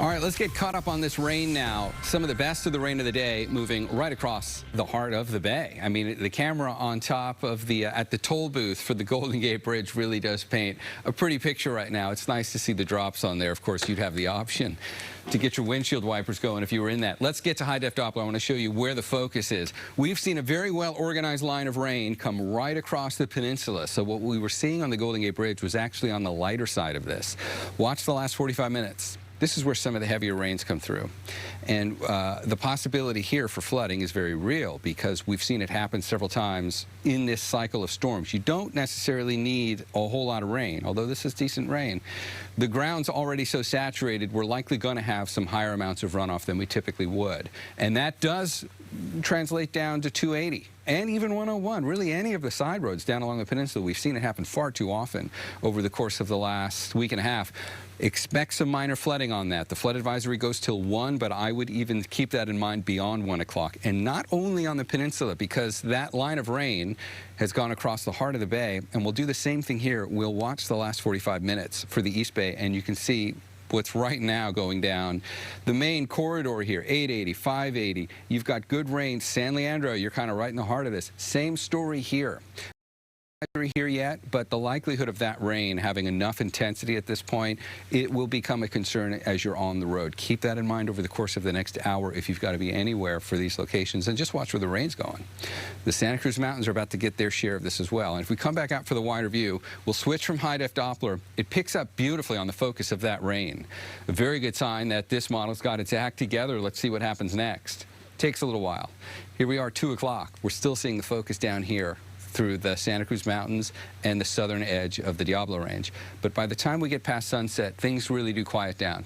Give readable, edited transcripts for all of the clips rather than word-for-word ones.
All right, let's get caught up on this rain now. Some of the best of the rain of the day moving right across the heart of the bay. I mean, the camera on top of the at the toll booth for the Golden Gate Bridge really does paint a pretty picture right now. It's nice to see the drops on there. Of course, you'd have the option to get your windshield wipers going if you were in that. Let's get to high-def Doppler. I want to show you where the focus is. We've seen a very well-organized line of rain come right across the peninsula. So what we were seeing on the Golden Gate Bridge was actually on the lighter side of this. Watch the last 45 minutes. This is where some of the heavier rains come through. And the possibility here for flooding is very real because we've seen it happen several times in this cycle of storms. You don't necessarily need a whole lot of rain, although this is decent rain. The ground's already so saturated, we're likely going to have some higher amounts of runoff than we typically would. And that does translate down to 280 and even 101. Really, any of the side roads down along the peninsula, we've seen it happen far too often over the course of the last week and a half. Expect some minor flooding on that. The flood advisory goes till 1, but I would even keep that in mind beyond 1 o'clock. And not only on the peninsula, because that line of rain has gone across the heart of the bay, and we'll do the same thing here. We'll watch the last 45 minutes for the East Bay, and you can see what's right now going down the main corridor here, 880, 580. You've got good rain. San Leandro, you're kind of right in the heart of this. Same story here. Here yet, but the likelihood of that rain having enough intensity at this point, it will become a concern as you're on the road. Keep that in mind over the course of the next hour if you've got to be anywhere for these locations, and just watch where the rain's going. The Santa Cruz Mountains are about to get their share of this as well. And if we come back out for the wider view, we'll switch from high-def Doppler. It picks up beautifully on the focus of that rain. A very good sign that this model's got its act together. Let's see what happens next. Takes a little while. Here we are, 2 o'clock. We're still seeing the focus down here through the Santa Cruz Mountains and the southern edge of the Diablo Range. But by the time we get past sunset, things really do quiet down.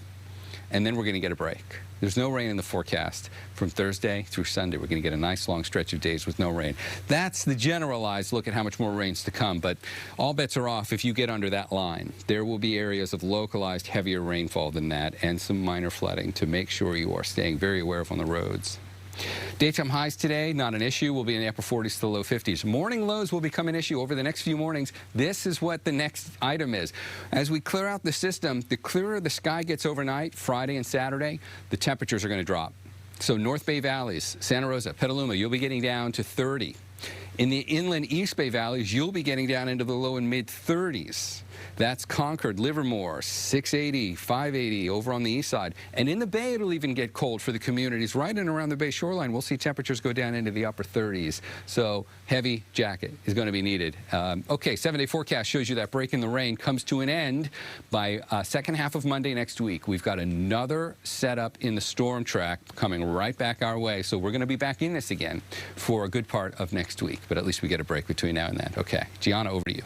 And then we're going to get a break. There's no rain in the forecast from Thursday through Sunday. We're going to get a nice long stretch of days with no rain. That's the generalized look at how much more rain's to come, but all bets are off if you get under that line. There will be areas of localized heavier rainfall than that and some minor flooding to make sure you are staying very aware of on the roads. Daytime highs today, not an issue. We'll be in the upper 40s to the low 50s. Morning lows will become an issue over the next few mornings. This is what the next item is. As we clear out the system, the clearer the sky gets overnight, Friday and Saturday, the temperatures are going to drop. So North Bay valleys, Santa Rosa, Petaluma, you'll be getting down to 30. In the inland East Bay valleys, you'll be getting down into the low and mid 30s. That's Concord, Livermore, 680, 580 over on the east side. And in the Bay, it'll even get cold for the communities right in and around the Bay shoreline. We'll see temperatures go down into the upper 30s. So heavy jacket is going to be needed. Okay, 7-day forecast shows you that break in the rain comes to an end by second half of Monday next week. We've got another setup in the storm track coming right back our way. So we're going to be back in this again for a good part of next week. But at least we get a break between now and then. Okay, Gianna, over to you.